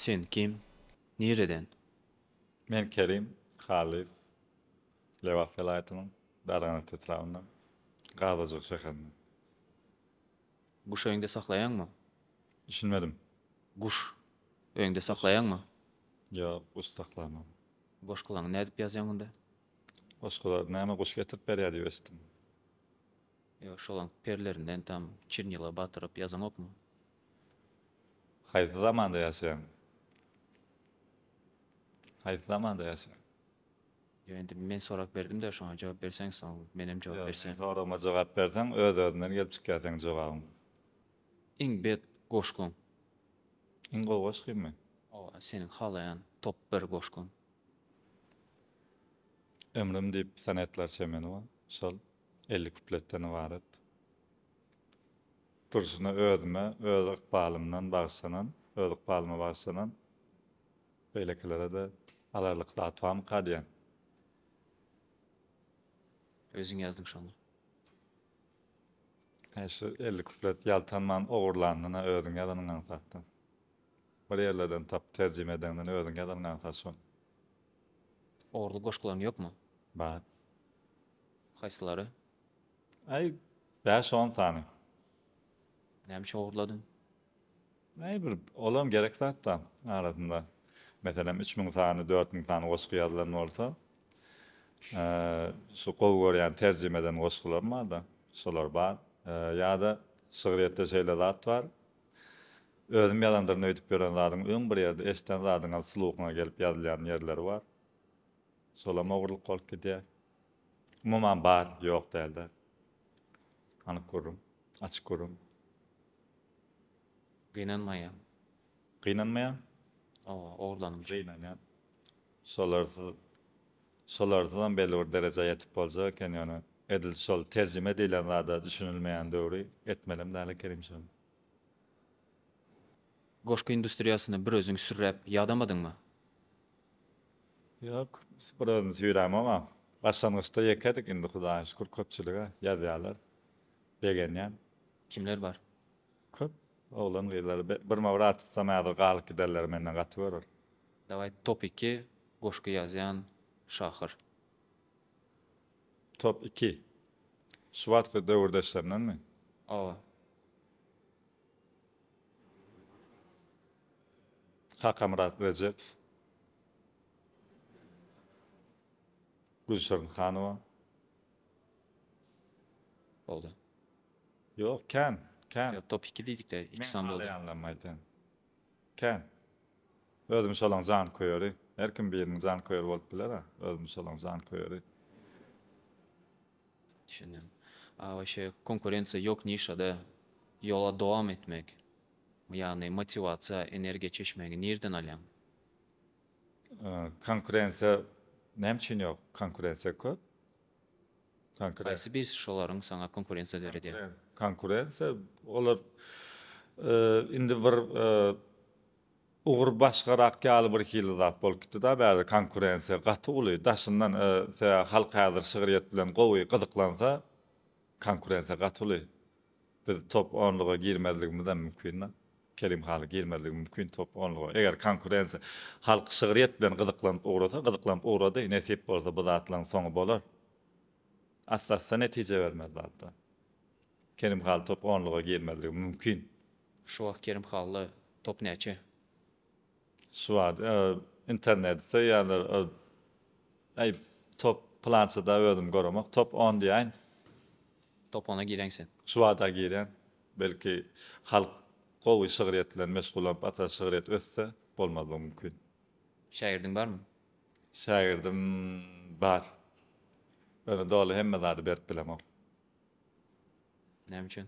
Sen kim? Nereden? Men Kerim, Halif, Lewaf vilayatynyň Darganyt etrafyndan, Gazazyk şäherinden. Guş öňde saklaýanmy? Düşünmedim. Guş öňde saklaýanmy? Ýok, ustaklanam. Goşgulaň nädip ýazýan unda? Goşgular näme goş getirip berýär diýip esdim. Ýa şolaň perlerinden tam çirnila batyryp ýazan okmy? Haýsy zamanda ýaşaýan? Haýsy zamanda ýaşaýan? Ýa endi men sorak berdim de şoňa jogap berseň soň menem jogap bersem. Sorama jogap berseň öz-özünden gelip çykýarsyň jogabym. Iň bet goşgun. Ingo goş kimi? Owa seniň halaýan top 1 goşgun. Ömrüm diýip sanatlar çemeni wa şol 50 kupletden ibaret. Durşuna özüme, öz ykbalymdan bagşlanan, öz ykbalyma bagşlanan beýlekilere de alarlyk zat barmy kadýan. Özüň ýazdyň şonu. Şu 50 kuplet ýaltanman ogurlandyna özüň ýazanyň satdy. Bir ýerlerden tap terjime edenden özüň ýazanyň satdy. Ordu goşgulaň ýokmy? Bar. Haýsylary? Ay, 5-10 tane. Näme ogurladyn? Ay, bir olam gerek zatda arasında. Mesela 3000 tane, 4000 tane goşgu ýazylan bolsa, şu gowy görýän terjimeden goşgular bar da, şolar bar. Ýa-da şygyryatda şeýle zat bar. Özüm ýalandyryny öýdüp beren zadyň öň bir ýerde eşden zadyň al sulugyna gelip ýazylýan ýerleri bar. Şolama ogurlyk bolup gidýär. Umuman bar, ýok däldir. Anyk görürüm, açyk görürüm. Gynanmaýan. Gynanmaýan? Owa ogurlanýan. Gynanýan. Şolardan belli bir derece yetip bolsa, ýani edil şol terjime edilen zada düşünilmeýän döwri etmelem däl kerim şol. Goşgu industriýasyny bir özüň sürräp ýagdamadyňmy? Ýok, bir özüm süýräm ama başlangyçda ýekedik indi Hudaýa şükür köpçülige ýazýarlar. Begenýän. Kimler bar? Köp oglan gyzlary bir mawrat tutsamädir galyp giderler menden gaty görür. Daway top 2 goşgu ýazýan şahyr. Top 2. Şu wagtky döwürdeşlerindenmi? Owa. Hakamrat Recep. Gülşen Hanowa. Boldy. Ýok, kan. Ýa top 2 diýdik de 2 san boldy. Anlamaýdym. Kan. Özüm şolaň zan koýary. Her kim biriniň zan koýar bolup biler ha. Özüm şolaň zan koýary. Düşündüm. Waşe konkurensiýa ýok nişada ýola dowam etmek. Ýani motivasiýa, energiýa çeşmegi nerden alýan? Konkurensiýa näme üçin ýok? Konkurensiýa köp. Haýsy bir şolaryň saňa konkurensiýa beredi? Konkurensiýa olar indi bir ugur başgarak ýaly bir hili zat bolup gitdi da bäri konkurensiýa gaty uly. Daşyndan halk häzir şygyryat bilen gowy gyzyklansa konkurensiýa gaty uly. Biz top 10-lyga girmezligimizden mümkin. Kerim haly girmezligi mümkin top 10-lyga. Eger konkurensiýa halk şygyryat bilen gyzyklanıp ugrady, nesip bolsa bu zatlaryň soňy bolar. Asasda netije vermez zaten. Kerim haly top 10-lyga girmezligi mümkin. Şu wagt Kerim Hally top näçe? Şu internetde ýa-da ay top plansada özüm göremek top 10 diýen. Top 10'a giren sen. Şu wagta giren belki halk gowy şygyryat bilen meşgul bolup ata şygyryat ötse bolmady mümkin. Şäherdiň barmy? Şäherdim bar. Öyle doly hemme zady berip bilemem. Näme üçin?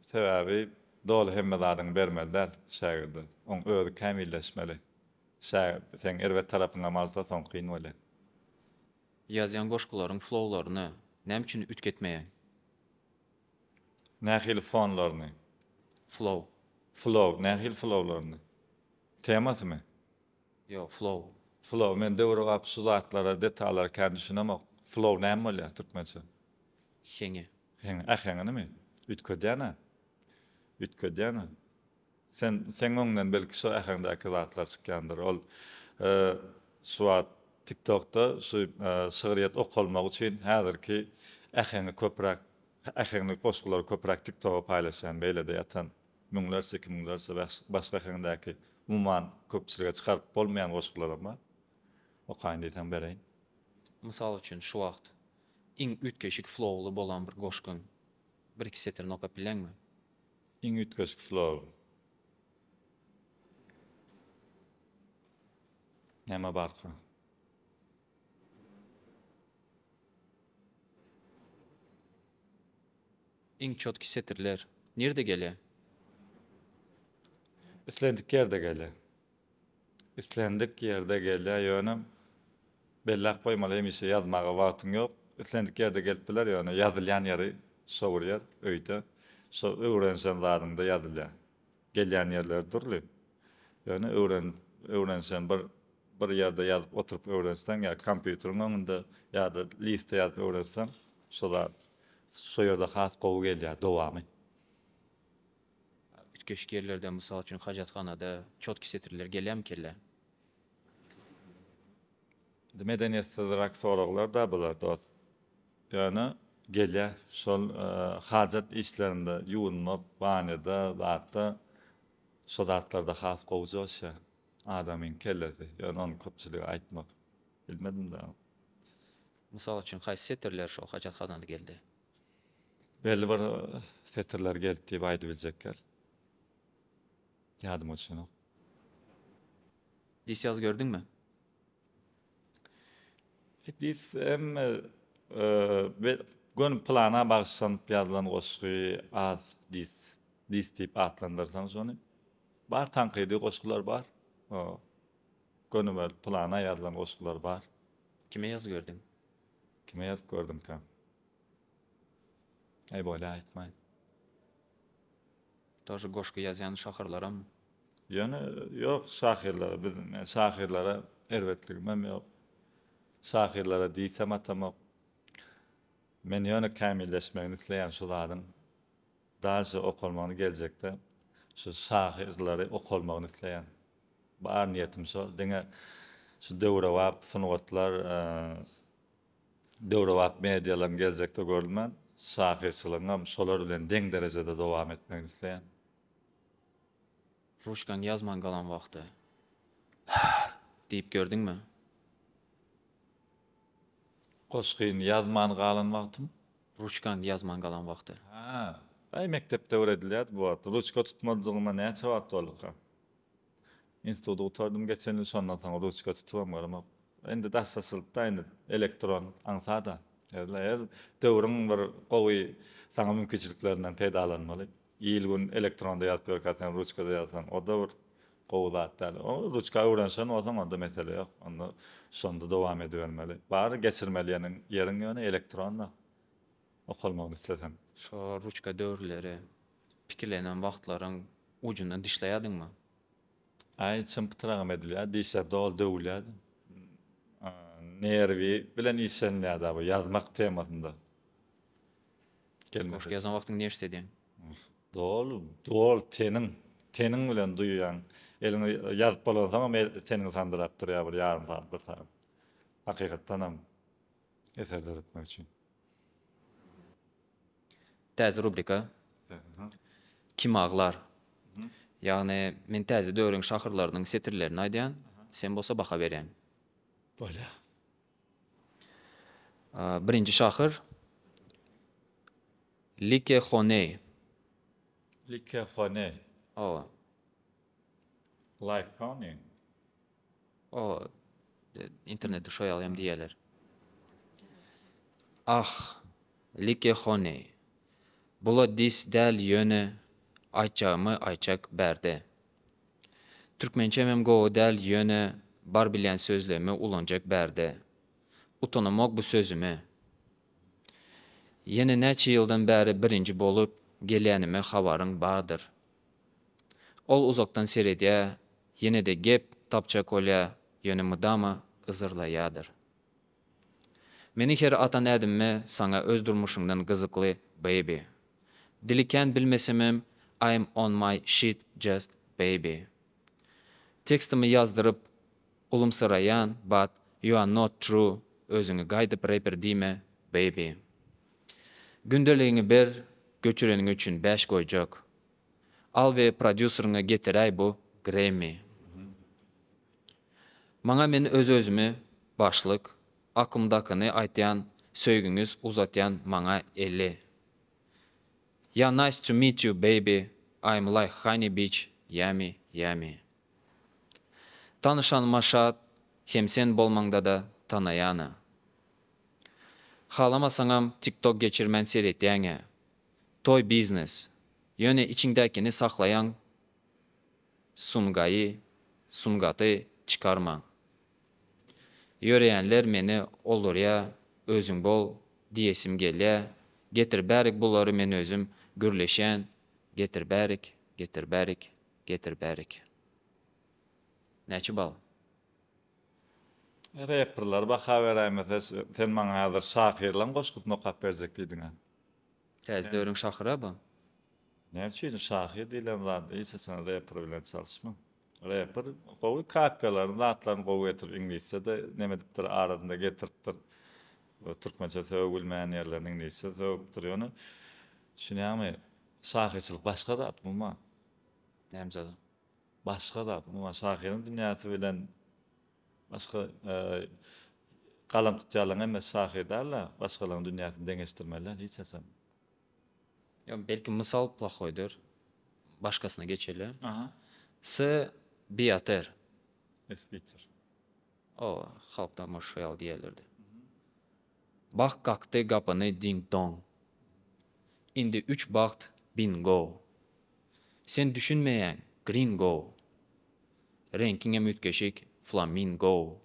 Sebäbi doly hemme zadyň bermeliler şäherdi. Oň özü kämilleşmeli. Sen erwet tarapyňa malsa soň kyn bolar. Ýazýan goşgularyň flowlaryny näme üçin ütketmeýän? Nähil fonlaryny. Flow. Nähil flowlaryny. Temasymy? Yo, flow. Flow, men döwre gap şu zatlara, detallara kän düşünemok. Flow näme bolýar türkmençe? Henge. Henge, ahengini mi? Ütködýäne. Sen ondan belki şu ähäňdäki zatlar çykýandyr. Ol şu TikTok'ta şu şygyryat okulmak üçin häzirki ähäňi köprak ähäňi goşgular köprak TikTok'a paýlaşan beýle de ýatan müňlerse kimlerse başga ähäňdäki umuman köpçülige çykaryp bolmaýan goşgular bar. O kaýndy diýsem bereýin. Mysal üçin şu wagt iň ütkeşik flowly bolan bir goşgyň bir-iki setrini okap bilenmi? Iň ütkeşik flow. Näme barky? Iň çotky setirler nerede gele? Islendik yerde gele. Islendik yerde gele ýöne bellak goýmaly emişe ýazmaga wagtyň ýok. Islendik yerde gelip biler ýöne ýazylýan ýeri şowurýar öýde. So öwrensen zarynda ýazylýar. Gelýän ýerler durly. Ýöne öwrensen bir ýerde ýazyp oturup öwrensen ýa kompýuteriň öňünde ýa-da liste ýazyp öwrensen şo ýerde has gowy gelýär dowamy. Ütkeşik yerlerde mysal üçin hajatxanada çotky setirler gelýärmi kelle? Medeniýetsizrak soraglar da bular dost. Ýöne gelýär şol hajat işlerinde ýuwunmak, banýada, zatda şo zatlarda has gowy joşa adamyň kellesi. Ýöne onu köpçüligi aýtmak bilmedim da. Mysal üçin haýsy setirler şol hajatxanada geldi? Belli bir setirler geldi diýip aýdyp biljekler. Ýadym üçin. Dis ýaz gördüňmi? Dis gün plana bagşynyp ýazylan goşgy az dis diýip atlandyrsaň şonu. Bar tanqidi goşgular bar. Gönümel plana ýazylan goşgular bar. Kime ýaz gördüň? Kime ýazyp gördüm ka? Ey bola aýtmaý. Taşy goşgy ýazýan şahyrlaram. Ýöne ýok şahyrlara, bizim şahyrlara erwetligim ýok. Şahyrlara diýsem atamok. Men ýöne kämilleşmegini isleýän şu zadyň daşy okulmagyny geljekde şu şahyrlary okulmagyny isleýän. Bar niýetim şo. Deňe şu döwrewap sungatlar döwrewap medialarym geljekde gördüm. Şahyrçylygyň şolar bilen deň derejede dowam etmegini isleýän. Ruşkan ýazman galan wagty. Diýip gördüňmi? Goşgyn ýazman galan wagtym. Ruşkan ýazman galan wagty. Ay mektepde öğredilýär bu wagt. Ruçka tutmadygyma näçe wagt bolýar? Institutda oturdum geçen ýyl şondan soň ruçka tutmam garama. Endi daşsasylypda endi elektron ansada. Döwrüň bir gowy saňa mümkinçiliklerinden peýdalanmaly. Ýyl gün elektronda ýazyp berýän ruçkada ýazsan, o da bir gowy zatlar. O ruçka öwrensen o zaman da mesele ýok. Onda şonda dowam edibermeli. Bary geçirmelýäniň ýeriň ýöne elektronda. Okulmagyny islesem. Şo ruçka döwürleri, pikirlenen wagtlaryň ucundan dişleýärdiňmi? Ay çympytyragam edilýär, diýşär dol döwülýär. Nerwi bilen işenýär bu ýazmak temasynda. Goşgy ýazan wagtyň näçe edýän? Dol teniň bilen duýýan. Elini ýazyp bolansaň teniň sandyryp durýar bir ýarym saat bir saat. Hakykatdan hem eserler etmek üçin. Täze rubrika. Kim ağlar? Yani men täze döwrüň şahyrlarynyň setirlerini aýdýan, sen bolsa baha berýän. Bola. Birinci şahyr Like Honey. Like Honey. O. Like Honey. O internetde şoýalýam diýerler. Ah, Like Honey. Bula dis däl ýöne aýtjagmy aýtjak berde. Türkmençe mem go däl ýöne bar bilýän sözlemi ulanjak berde. Utanamak bu sözümi. Yeni näçe ýyldan bäri birinji bolup gelýänime habaryň bardyr. Ol uzakdan seredýär, ýene de gep tapjak bolýar, ýöne mydama ızırlaýadyr. Meni her atan ädimmi saňa öz durmuşyňdan gyzykly baby. Diliken bilmesemem I'm on my shit just baby. Tekstimi yazdırıp ulumsarayan, but you are not true. Özüňi gaýdyp rapper diýme, baby. Gündeliğini ber, göçürenin üçün 5 goýjak. Al ve prodüseriňe getiräý bu Grammy. Maňa men öz-özümi başlyk, aklımdakyny aýtýan, söýgüňiz uzatýan maňa eli. Yeah, nice to meet you, baby. I'm like honey beach, yummy, yummy. Tanışanma şat, hem sen bolmaňda da tanaýany. Halamasaňam TikTok geçirmen seretýäňe. Toy business. Ýöne içiňdäkini saklayan sungaty çıkarma. Ýöreýänler meni olurya, özüň bol diýesim gelýär. Getir bärik bulary men özüm gürleşen. Getir bärik, getir bärik, getir bärik. Näçe bal? Rapperlar baha beräýmese sen maňa hazır şahyrlan goşgusyny okap berzek diýdiň. Täze döwrüň şahyra bu. Näçe şahyr diýilen zat, eýsen rapper bilen çalyşma. Rapper gowy kapelaryny, zatlaryny gowy getirip ingilisçe-de näme diýipdir arasynda getiripdir. Türkmençe söýgülmän ýerleriniň näçe söýüpdir ýöne. Şunýamy şahyrçylyk başga zat buma. Näme zat? Başga zat buma şahyryň dünýäsi bilen başga galam tutýarlar emas şahyrdarlar, başgalaryň dünýäsyny deňeşdirmeler hiç esem. Ya belki misal plahoydur. Başkasına geçelim. Aha. Biater. Esbiter. O halkta moşayal diýerlerdi. Bak kakty gapyny ding dong. Indi 3 bakt bingo. Sen düşünmeýän gringo. Renkiňe mütkeşik flamingo.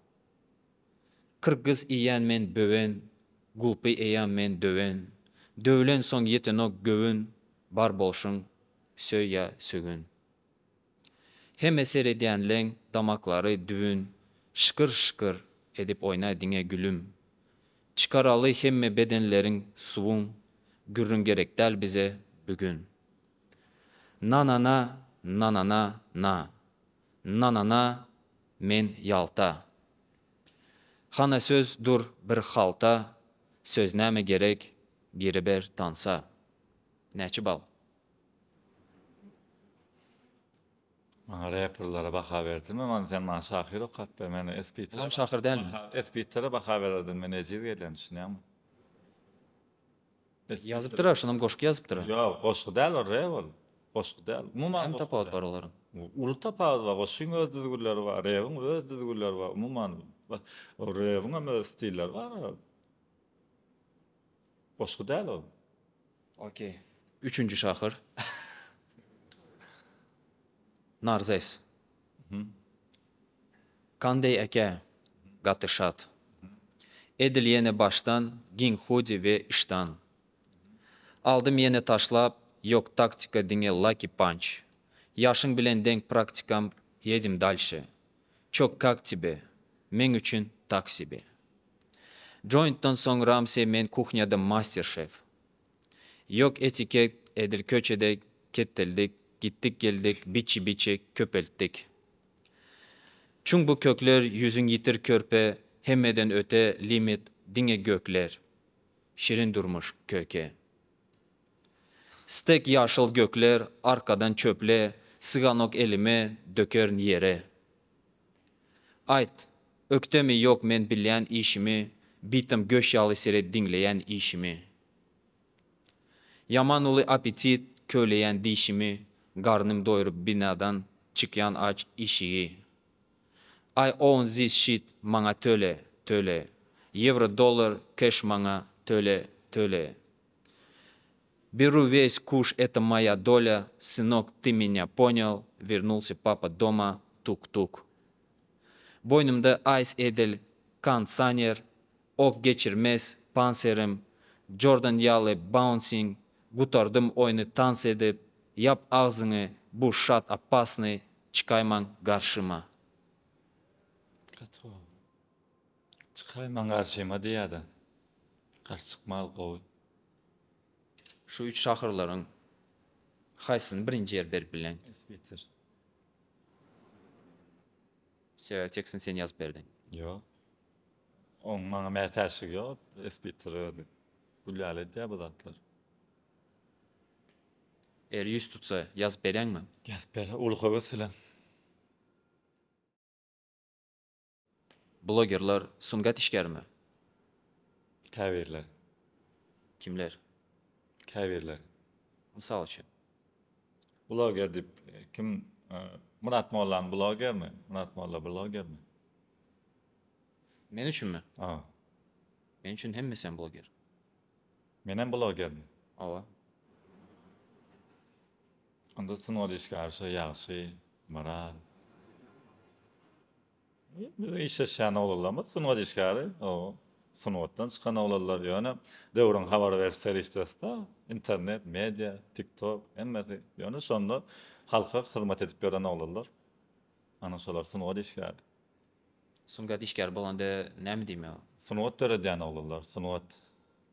Kırgız iýän men böwen, gulpy eýän men döwen. Dövlen soň ýetenok gövün, bar bolşuň söýýä sögün. Hem eser edýänleň damaklary düwün, şıkır şıkır edip oýnaý diňe gülüm. Çıkaraly hemme bedenleriň suwun, gürrün gerek däl bize bugün. Nanana, nanana, na. Nanana, men ýalta. Hana söz dur bir halta, söz näme gerek, geri ber tansa. Näçe bal? Maňa rapperlara baha berdin, men sen maňa şahyr okap ber, meni esbiter. Ulan şahyr dälmi? Esbitere baha berdin, men ejir gelen düşünýärmi? Yazıpdyra, şunam goşky yazıpdyra. Ýok, goşgy däl, rap. Goşgy däl. Hem tapawat bar olaryň. Ulu tapawat bar, goşgyň öz düzgünleri bar, rapyň öz düzgünleri bar. Umumyň rapyň hem öz stilleri bar. Goşgy däl o. Okey. 3-nji şahyr. Narzes. Kanday eke, gatışat. Edil yene baştan, gin hudi ve iştan. Aldım yene taşlap, yok taktika dinge lucky punch. Yaşın bilen denk praktikam, yedim dalşe. Çok kak tibe, men üçün taksibi. Joint'tan soňra men kuhnyada masterchef. Yok etiket edil köçede ketteldik, gittik geldik, biçi köpelttik. Çün bu kökler yüzün yitir körpe, hemmeden öte limit dinge gökler. Şirin durmuş köke. Stek yaşıl gökler, arkadan çöple, sıganok elime döker yere. Ayt, öktemi yok men bilýän işimi, bitim göş yalı sere dinleyen işimi. Yaman ulu apetit köleyen dişimi, garnım doyurup binadan çıkyan aç işiği. I own this shit maňa töle. Euro, dollar, cash maňa töle. Беру весь куш, это моя доля. Сынок, ты меня понял. Вернулся папа дома, тук-тук. Boynumda ice edil, kansaner, ok geçirmez panserim. Jordan yalı bouncing, gutardım oyunu dans edip, yap ağzını, bu şat apasny, çıkayman karşıma. Çıkayman karşıma diýär-de. Karşıkmal gowy. Şu 3 şahırların haysyny birinji yer berip bilen. Esbiter. Sebäbi çeksin sen ýazyp berdiň. Yo. Onuň maňa mätäşigi ýok. Espiteri gülýäle diýe bu zatlar. Eger ýüz tutsa ýazyp berýäňmi? Ýazyp ber, ulga göselen. Blogerlar sungat işgärmi? Käbirler. Kimler? Käbirler. Mysal üçin. Blogger dip kim Murat Mollan bloggermi? Murat Molla bloggermi? Men üçinmi? Ha. Men üçin hemmesen bloger. Menen bloggermi? Awa. Onda sınır işgärşi ýaşy, moral. Bir işe şan olalama sınır işgäri, o sınıwdan çykan olallar ýöne döwrüň habar berýär işte internet, media, TikTok, emmesi ýöne şonda halka hyzmat edip beren olallar. Ana şolar sınıwda işgäri. Sungat işgär bolanda näme diýme? Sınıwda döredýän olallar, sınıwda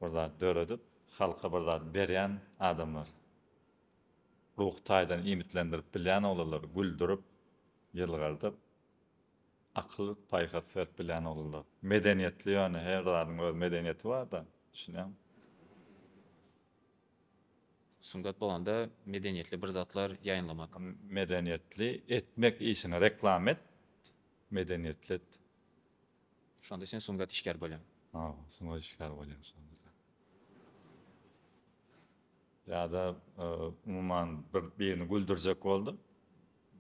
burada döredip halka burada berýän adamlar. Ruh taýdan imitlendirip bilýän olallar, güldürip, ýylgardyp, akıl paýhat berip bilýän olallar. Medeniýetli ýöne her zadyň öz medeniýeti bar da, düşünýän. Sungat bolanda medeniýetli bir zatlar ýaýynlamak. Medeniýetli etmek işine reklam et, medeniýetli et. Şonda sen sungat işgär bolýan. Ha, sınır işgär bolýan şonda. Ya da umuman birini güldürjek boldy.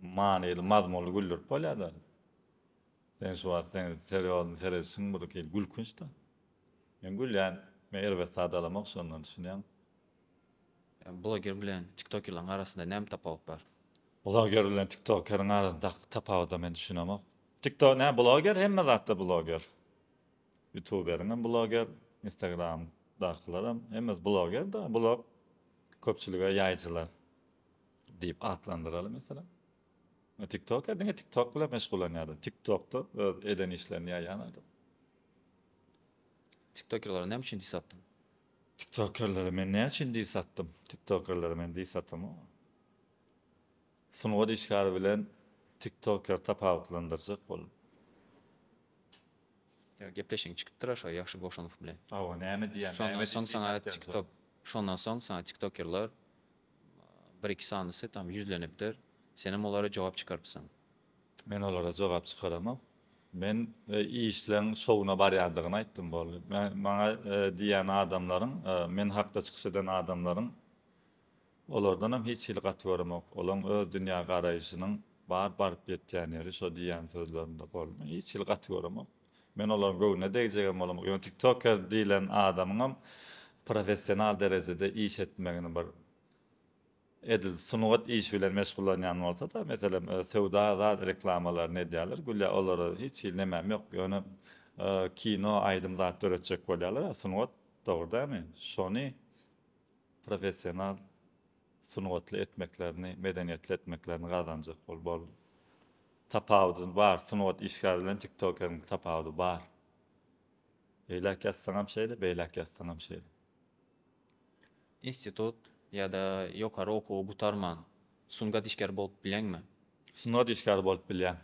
Manyly, mazmunly güldürip bolýar da. Sen şu wagt sen seriýalny seresin bu kel gülkünç da. Men gülýän, men elbet sadalamak şondan düşünýän. Bloger bilen TikTokerlaryň arasynda näme tapawut bar? Blogger bilen TikTokeryň arasynda tapawuty men düşünemek. TikTok ne blogger hemme zatda blogger. YouTuber'ın blogger, Instagram dakylarym hemme blogger da blog köpçülige ýaýjylar diýip atlandyraly mesela. TikToker diňe TikTok bilen meşgullanýardy. TikTokda öz eden işlerini ýaýan adam. TikTokerlara näme üçin diss atdyň? TikTokerlere men näme üçin diss attym? TikTokerlere men diss atdym. Sunuwda işgär bilen TikToker tapawutlandyrjak bolup. Ya gepleşiň çykypdyr aşa ýaxşy Goşanow bilen. Awa näme diýen? Şondan soň sana TikTok, şondan soň sana TikTokerlar bir-iki sanysy tam ýüzlenipdir. Sen hem olara jogap çykarpsyň. Men olara jogap çykaramam. Men işleň şowuna barýandygyny aýtdym bolu. Maňa diýen adamlaryň, men hakda çykyş eden adamlaryň olardan hem hiç hilgat görmek, olaň öz dünýä garaýyşynyň baryp ýetýän ýeri şo diýen sözlerinde bolmagy. Hiç hilgat görmek. Men olaryň göwüne degijegem bolam. Ýöne TikToker diýilen adamyň professional derejede iş etmegini bir edil sunuwat iş bilen meşgullanýan bolsa da, meselem sewda reklamalar ne diýerler, gülle olary hiç ilnemem ýok. Ýöne kino aýdym zat töretjek bolýarlar, sunuwat dogry-dämi? Şony professional sunuwatly etmeklerini, medeniýetli etmeklerini gazanjak bol. Tapawudy bar, sunuwat işgär bilen TikToker'ın tapawudy bar. Eýlek ýatsaňam şeýle, beýlek ýatsaňam şeýle. Institut ýa-da ýokary okuw butarman sungat işgär bolup bilenmi? Sunuwat işgär bolup bilýän.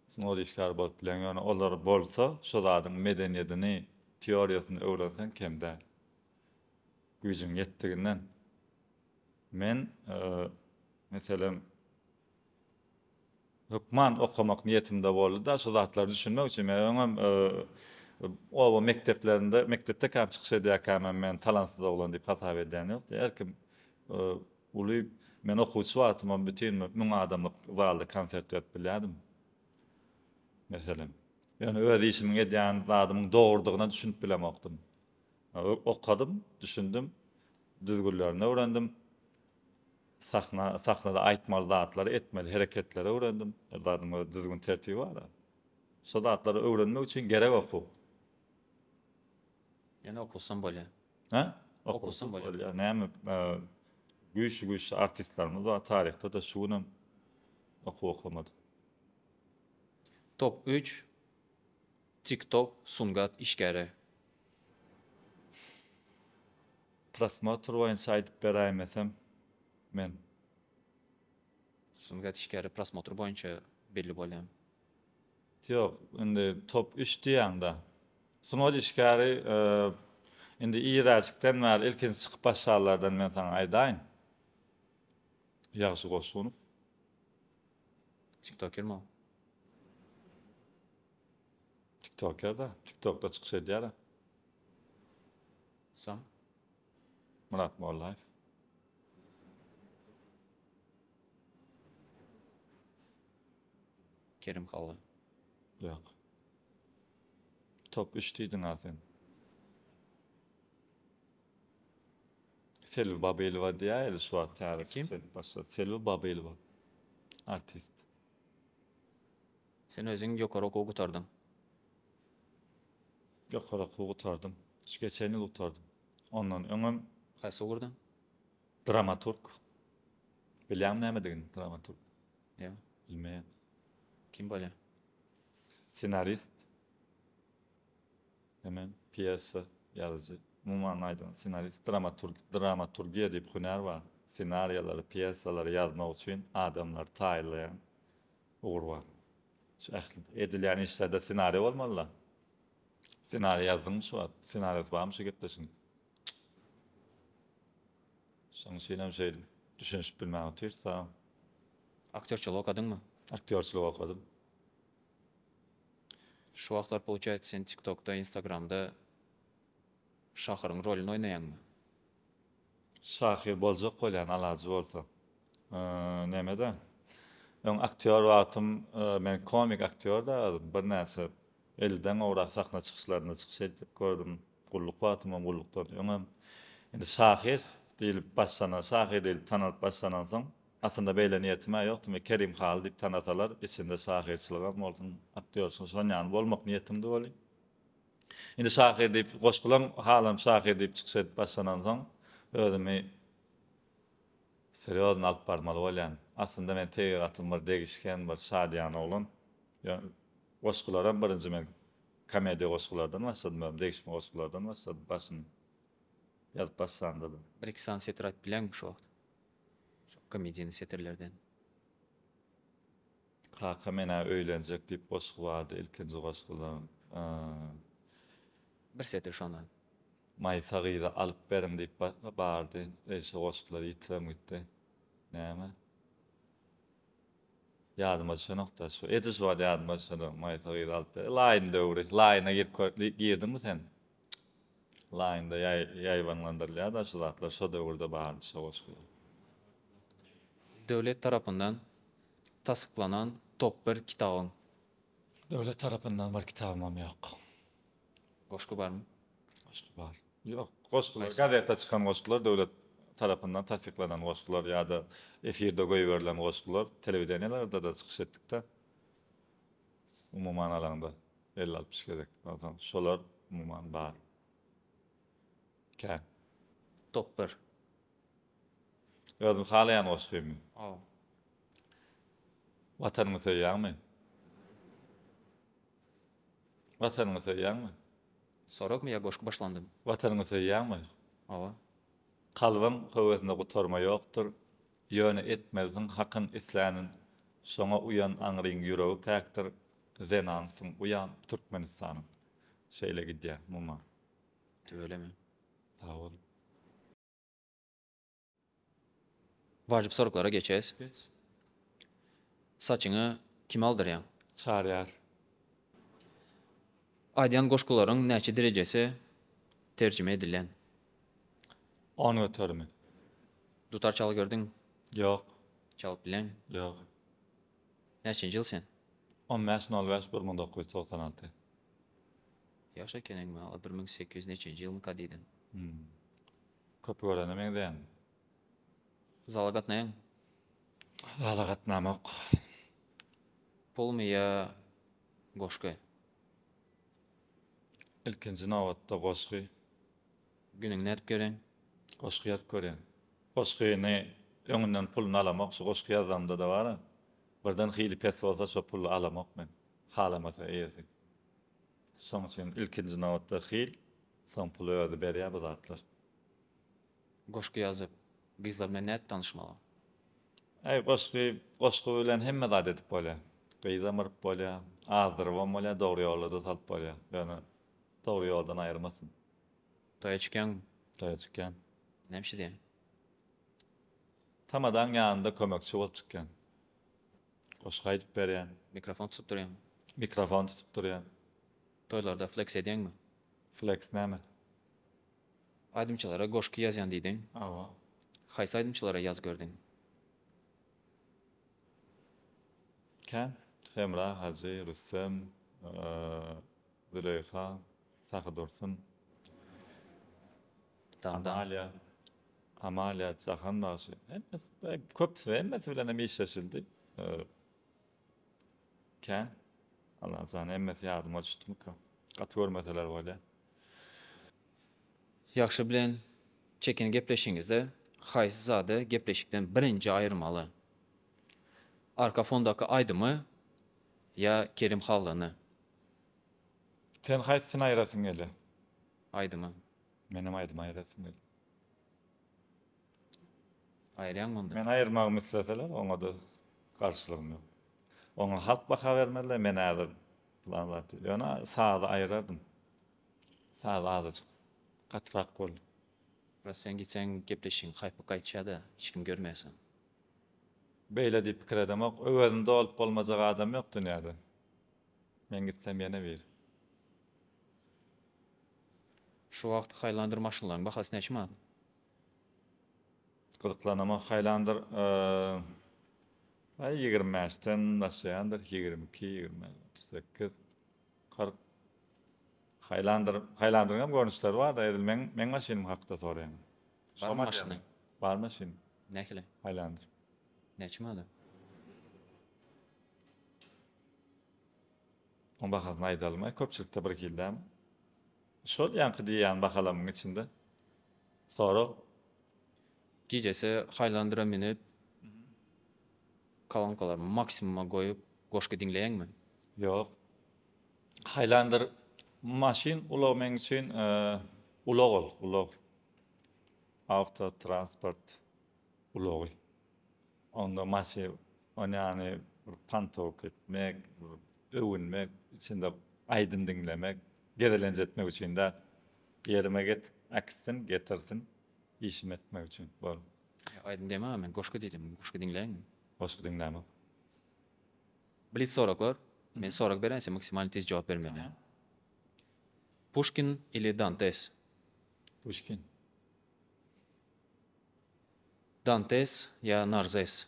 Sunuwat işgär bolup bilýän, ýöne olar bolsa, şo zadyň medeniýetini, teoriýasyny öwrensen kemde. Güýjüň ýetdiginden. Men meselem hukman okumak niýetimde boldy da, şo zatlary düşünmek üçin men o mekteplerinde, mektepde kam çykyş edýärkäm men talantsız bolan diýip hasap edýän ýok. Erkim uly men okuwçy wagtymda bütün müň adamlyk zalda konsert berip bilýärdim. Meselem. Ýöne öz işimi edýän zadymyň dogrudygyna düşünip bilemokdym. Okadym, düşündüm, düzgünlerini öwrendim. Sahnada aýtmaly zatlary etmeli hereketleri öwrendim. Zadyň öz düzgün tertibi bar. Şo zatlary öwrenmek üçin gerek okuw. Ýani okusam bolýar. Ha? Okusam bolýar. Näme güýçli artistlerimiz var tarihte de şunu okumady. Top 3 TikTok sungat işgäri. Prosmotr boýunça aýdyp beräýmesem men Sungat işgäri prosmotr boýunça belli bolýan. Yok, indi top 3 diýäňde. Sunod işgäri indi iýräçikden bäri ilkinji çykyp başarlardan men sana aýdaýyn. Ýagşy Goşunow. TikToker mi o? TikTokda çykyş edýär. Sam? Murat Mollaýew. Kerim Xallı. Yok. Top 3 diýdiň azyn. Selvi Babelova diýär, şu an tarih. Kim? Selvi Babelova. Artist. Sen özüň ýokary okuw gutardyň. Ýokary okuw gutardım. Geçen ýyl gutardım. Ondan öňem Haýsy okurdun? dramaturg. Bilýän näme degen dramaturg? Ýa. Bilmeýän. Kim bolýar? Senarist. Hemen piyasa yazıcı. Muman aydın senarist, dramaturgiya diýip hüner var. Senariýalary, piyasalary yazmak üçin adamlar taýlayan ugur var. Şu edilýän işlerde senariýa bolmaly. Senariýa yazdyň şu wagt, senariýasy barmy şu gepleşin. Şoň şeýlem şey düşünüp bilmän otursa, Aktörçilik okadyňmy? aktyorçylyk okudum. Şu wagtlar получается sen TikTokda, Instagramda şahyryň rolüni oýnaýanmy? Şahyr boljak bolýan alajy bolsa. Nämede? Öň aktyor wagtym, men komik aktyor da bir näse elden owrak sahna çykyşlaryna çykyş edip gördüm. Gulluk wagtym gullukdan. Öňem indi şahyr diýilip başlana, şahyr diýilip tanalyp başlanan soň aslında beýle niýetim ýokdy. Men Kerim Xal diýip tanasalar, içinde şahyrçylygam boldum. Aktyorçylyk şonýan bolmak niýetimde boli. Indi şahyr diýip goşgulan halam şahyr diýip çykyş edip başlanan soň özümi seriýazny alyp barmaly bolýan. Aslında men teýgatym bir degişken bir şadýan oglan. Ýa goşgularam birinji men komediýa goşgulardan başladym, degişme goşgulardan başladym. Başyny ýazyp başlandyr. Bir-iki san setir aýtyp bilýänmi şu wagt? Şu komediýany setirlerden. Kaka mena öýlenjek diýip goşgu bardy, ilkinji goşgular. Bir setir şondan. Maýsagyda alyp berin diýip bardy. Eşe goşgular ýitirem gitdi. Näme? Ýadyma düşenokda şu. Edis wagt ýadyma düşenok. Maýsagyda alyp berin. Laýyn döwri. Laýyna girdimmi sen? Laýynda ýaýwanlandyrylýar da şu zatlar şu döwürde bardy şu goşgular. Döwlet tarapyndan tasdiklanan top 1 kitabyň. Döwlet tarapyndan bir kitabym ýok. Goşgu barmy? Goşgu bar. Ýok, goşgular, gazeta çykan goşgular döwlet tarapyndan tasdiklanan goşgular ýa-da efirde goýberilen goşgular telewiziýalarda da çykyş etdik-de. Umuman alanda 50-60 gerek. Adam şolar umuman bar. Kän. Top 1. Özüm halayan goşguymy. Aw. Watanyňy söýýärmi? Watanyňy söýýärmi? Sorakmy ýa goşgu başlandymy? Watanyňy söýýärmi? Awa. Kalbyň höwesinde gutarma ýokdur. Ýöne etmezdiň hakyn islänin. Şoňa uyan aňryň ýüregi täkdir. Zenansyn uyan Türkmenistanyň. Şeýle gidýär muma. Töwelemi. Sağ ol. Wajyp soruklara geçes. Geç. Saçyňy kim aldyrýan? Çarýar. Aýdýan goşgularyň näçe derejesi terjime edilen? 10 götürmi? Dutar çaly gördüň? Yok. Çalyp bilen? Yok. Näçinji ýyl sen? 15.05.1996. Ýaşa keneňmi? 1800 neçinji ýyl kadydyn? Köp görenemeň diýen. Zala gatnaýan? Zala gatnamak. Pulmy ýa goşky? Ilkinji nawatda goşgy. Günüň nädip gören? Goşgy ýat görýän. Goşgyny öňünden pulunu alamak, şu goşgy ýazanda da bar. Birden hili pes bolsa şu pulu alamak men. Halamasa eýesi. Soň üçin ilkinji nawatda hil, soň pulu öýde berýär bu zatlar. Goşky ýazyp, gyzlar bilen nädip tanışmaly? Goşgy bilen hemme zat edip bolýar. gıýdamyryp bolýar, azdyryp bolýar, dogry ýolda da salyp bolýar. Ýöne dogry ýoldan aýyrmasyn. Toya çykýan Toýa çykýan. näme diýen? Tamadan ýanynda kömekçi bolup çykýan. Goşga aýdyp berýän, Mikrofon tutup durýan. mikrofon tutup durýan. Toylarda flex edýänmi? Flex näme? Aýdymçylara goşky ýazýan diýdiň. Awa. Haýsy aýdymçylara ýaz gördüň? Ken, Hemra, Hacı, Rüssem, Züleyha, Sakı Dursun, Damdan. Amalia, Cahan başı. Köpüsü emmesi bilen hem işleşildi. Ken, Allah canı emmesi yardım açtı mı ka? Katı görmeseler böyle. Ýaxşy bilen çekin gepleşiňizde haýsy zady gepleşikden birinji aýyrmaly? Arka fondaky aýdymy ýa Kerim Hallany? Sen haýsysyny aýrasyň geli? Aýdymy. Menem aýdym aýrasyň geli. Aýryan onda. Men aýyrmagy misleseler, oňa da garşylygym ýok. Oňa halk baka bermeli, men äzir planlaty. Ýöne sağda aýrardım. Sağda azıcık gatyrak bol. Biraz sen gitsen gepleşiň haýpy gaýtşada, hiç kim görmeýäsin. Beýle diýip pikir edemek, öwründe olup bolmajak adam ýok dünýäde. Men gitsem ýene bir. Şu wagt haýlandyr maşynalaryň bahasy näçe manat? Gıdıklanamak haylandır 25'ten başlayandır 22, 20, 38, 40 haylandırgam görünüşler var da edilmen men maşinim hakda soraýan. Bar maşyny? Bar maşin Näkile? haylandır. Näçe manat? On bahasyny aýdalmy, köpçülikde bir kildäm. Şol ýanky diýýän bahalamyň içinde. Sonra Gecesi haýlandyra minip kalankalar maksimuma goýup goşky dinleýänmi? yok. Haylandır maşin ulaw men üçin ulaw. Auto transport ulawy. Onda maşin ony pantok etmek, övünmek, içinde aýdym dinlemek, gedelenjetmek üçin de yerime aksin getirsin, işim etmek üçin. Bol. Aýdym deme, men goşky diýdim, goşky dinleýänmi? Başka dinleme. Blitz soraklar. Men sorak berense maksimal tez jogap bermeli. Pushkin ili Dantes? Pushkin. Dantes ya Narzes?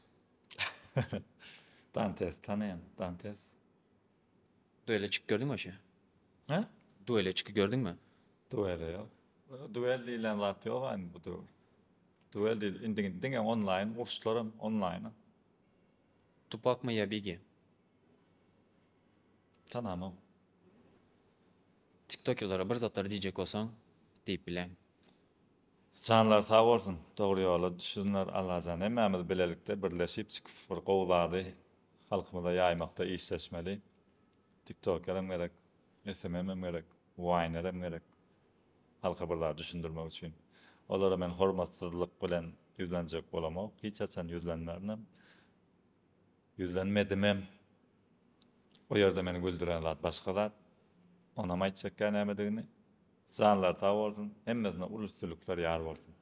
Dantes, tanıyan. Dantes. Duele çık gördün mü aşağı? Ha? Duele çıkı gördün mü? Duel yok. Duel değil lat yok aynı bu duel. Duel değil. İndin online. Uçlarım online. Tupak mı ya Biggie? Tanamam. TikTokerlara bir zatlar diyecek olsan deyip bilen. Canlar sağ olsun. Doğru yola düşünler Allah'tan. Hemmemiz bilelikte birleşip çıkıp bir kovladı. Halkımıza yaymakta işleşmeli. TikToker'ım gerek. SMM'im gerek. Vine'im gerek. Halka birler düşündürmek için. Olara men hormatsızlık bilen yüzlenecek olamak. Hiç açan yüzlenmerim. Yüzlenmedim hem. O yerde meni güldürenler başkalar. Ona maýtjak nämedigini. Zanlar sağ bolsun. Hemmesine ulusçuluklar ýar bolsun.